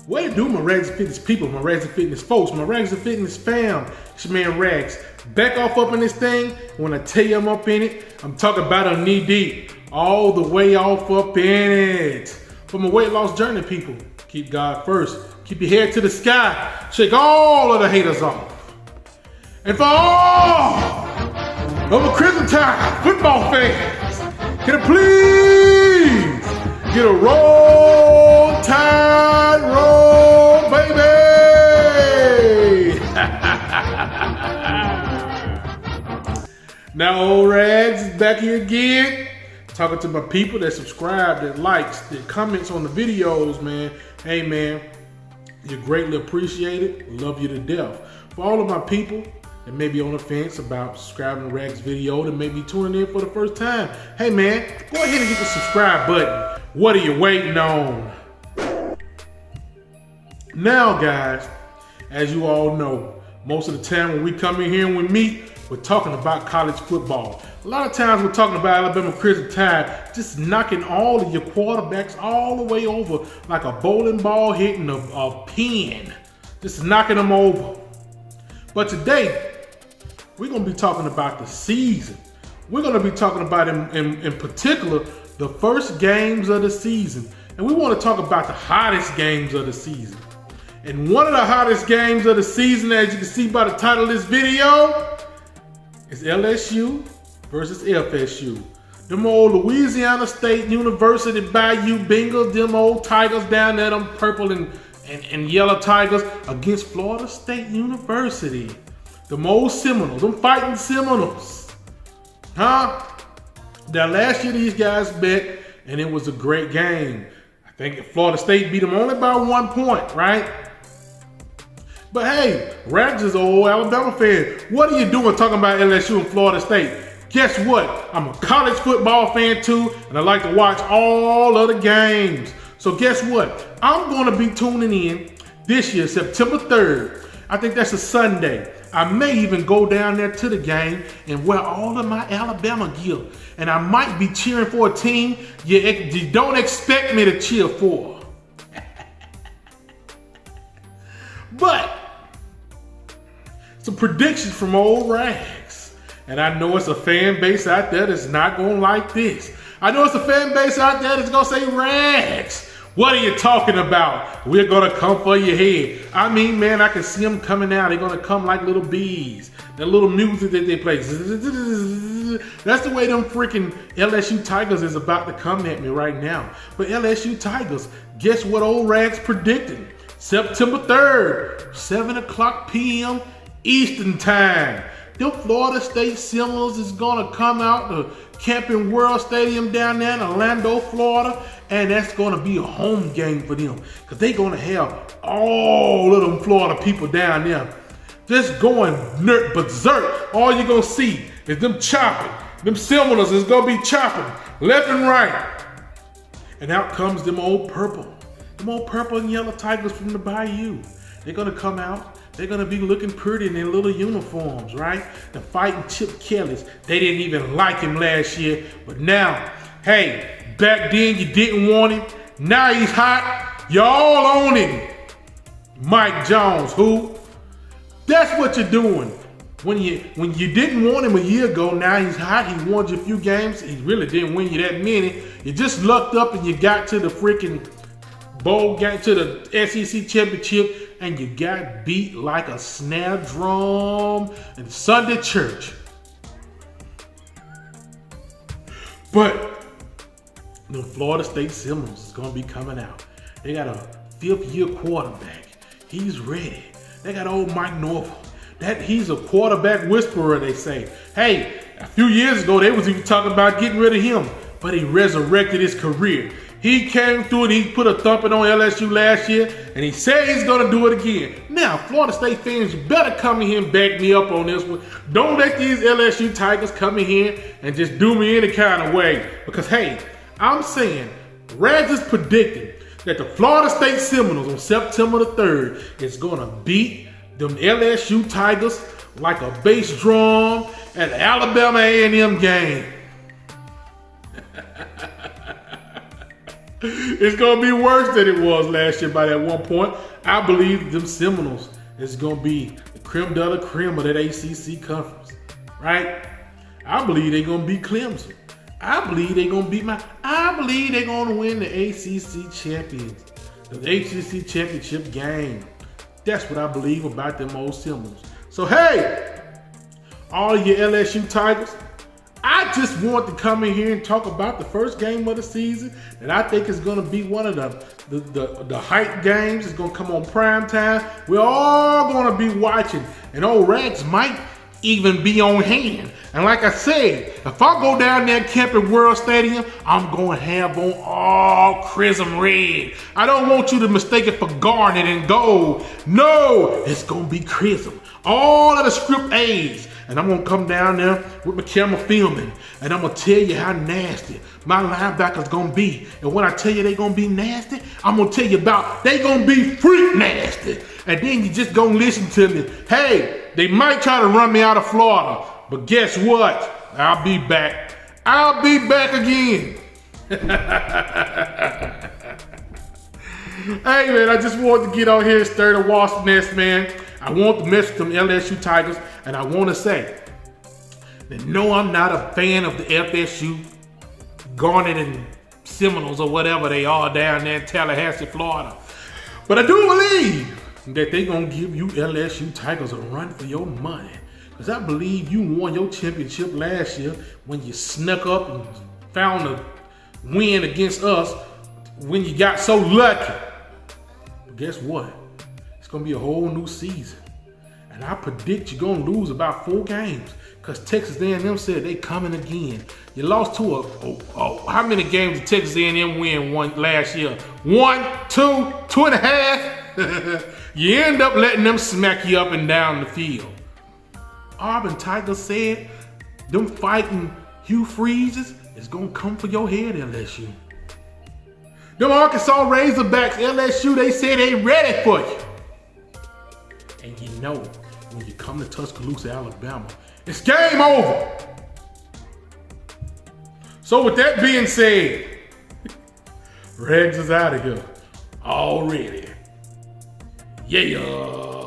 What it do, my Rags and Fitness people, my Rags and Fitness folks, my Rags and Fitness fam. It's your man Rags. Back off up in this thing. When I tell you I'm up in it, I'm talking about a knee deep. All the way off up in it. For my weight loss journey people, keep God first. Keep your head to the sky. Shake all of the haters off. And for all of the Crimson Tide football fans, can I please get a roll, Tide, roll, baby! Now old Rags is back here again, talking to my people that subscribe, that likes, that comments on the videos, man. Hey, man, you're greatly appreciated. Love you to death. For all of my people that may be on the fence about subscribing to Rags video, that may be tuning in for the first time, hey, man, go ahead and hit the subscribe button. What are you waiting on? Now, guys, as you all know, most of the time when we come in here and we meet, we're talking about college football. A lot of times we're talking about Alabama Crimson Tide just knocking all of your quarterbacks all the way over like a bowling ball hitting a pin. Just knocking them over. But today, we're going to be talking about the season. We're going to be talking about, in particular, the first games of the season. And we want to talk about the hottest games of the season. And one of the hottest games of the season, as you can see by the title of this video, is LSU versus FSU. Them old Louisiana State University Bayou Bengals, them old Tigers down there, them purple and yellow Tigers against Florida State University. Them old Seminoles, them fighting Seminoles. Huh? Now last year these guys met and it was a great game. I think Florida State beat them only by 1 point, right? But hey, Rags is an old Alabama fan. What are you doing talking about LSU and Florida State? Guess what? I'm a college football fan too, and I like to watch all of the games. So guess what? I'm going to be tuning in this year, September 3rd. I think that's a Sunday. I may even go down there to the game and wear all of my Alabama gear. And I might be cheering for a team you don't expect me to cheer for. But some predictions from old Rags. And I know it's a fan base out there that's not going to like this. I know it's a fan base out there that's going to say, Rags, what are you talking about? We're going to come for your head. I mean, man, I can see them coming out. They're going to come like little bees. That little music that they play. That's the way them freaking LSU Tigers is about to come at me right now. But LSU Tigers, guess what old Rags predicting? September 3rd, 7 o'clock p.m. Eastern time. Them Florida State Seminoles is going to come out to Camping World Stadium down there in Orlando, Florida, and that's going to be a home game for them because they're going to have all of them Florida people down there just going berserk. All you're going to see is them chopping. Them Seminoles is going to be chopping left and right. And out comes them old purple and yellow Tigers from the Bayou. They're going to come out. They're going to be looking pretty in their little uniforms, right? They're fighting Chip Kelly's. They didn't even like him last year. But now, hey, back then you didn't want him. Now he's hot. Y'all on him. Mike Jones, who? That's what you're doing. When you didn't want him a year ago, now he's hot. He won you a few games. He really didn't win you that many. You just lucked up and you got to the freaking bowl game, to the SEC championship, and you got beat like a snare drum in Sunday church. But the Florida State Seminoles is going to be coming out. They got a fifth-year quarterback. He's ready. They got old Mike Norvel. He's a quarterback whisperer, they say. Hey, a few years ago, they was even talking about getting rid of him, but he resurrected his career. He came through and he put a thumping on LSU last year, and he said he's going to do it again. Now, Florida State fans, you better come in here and back me up on this one. Don't let these LSU Tigers come in here and just do me any kind of way. Because, hey, I'm saying, Rags is predicting that the Florida State Seminoles on September the 3rd is going to beat them LSU Tigers like a bass drum at the Alabama A&M game. It's going to be worse than it was last year by that one point. I believe them Seminoles is going to be the creme de la creme of that ACC conference, right? I believe they're going to beat Clemson. I believe they're going to beat I believe they're going to win the ACC champions, the ACC championship game. That's what I believe about them old Seminoles. So, hey, all you LSU Tigers, I just want to come in here and talk about the first game of the season that I think is going to be one of the hype games. It's going to come on prime time. We're all going to be watching, and old Rags might even be on hand. And like I said, if I go down there at Camping World Stadium, I'm going to have on all Chrism red. I don't want you to mistake it for garnet and gold. No, it's going to be Chrism. All of the script A's. And I'm going to come down there with my camera filming, and I'm going to tell you how nasty my linebackers going to be. And when I tell you they going to be nasty, I'm going to tell you about they going to be freak nasty. And then you just going to listen to me. Hey, they might try to run me out of Florida, but guess what? I'll be back. I'll be back again. Hey, man, I just wanted to get on here and stir the wasp nest, man. I want to mess with them LSU Tigers, and I want to say that no, I'm not a fan of the FSU Garnet and Seminoles or whatever they are down there in Tallahassee, Florida. But I do believe that they're going to give you LSU Tigers a run for your money. Because I believe you won your championship last year when you snuck up and found a win against us when you got so lucky. But guess what? It's going to be a whole new season. And I predict you're going to lose about 4 games because Texas A&M said they coming again. You lost to how many games did Texas A&M win last year? 1, 2, 2.5? You end up letting them smack you up and down the field. Auburn Tigers said them fighting Hugh Freezes is going to come for your head, LSU. Them Arkansas Razorbacks, LSU, they said they ready for you. And you know, when you come to Tuscaloosa, Alabama, it's game over. So with that being said, Regs is out of here already. Yeah.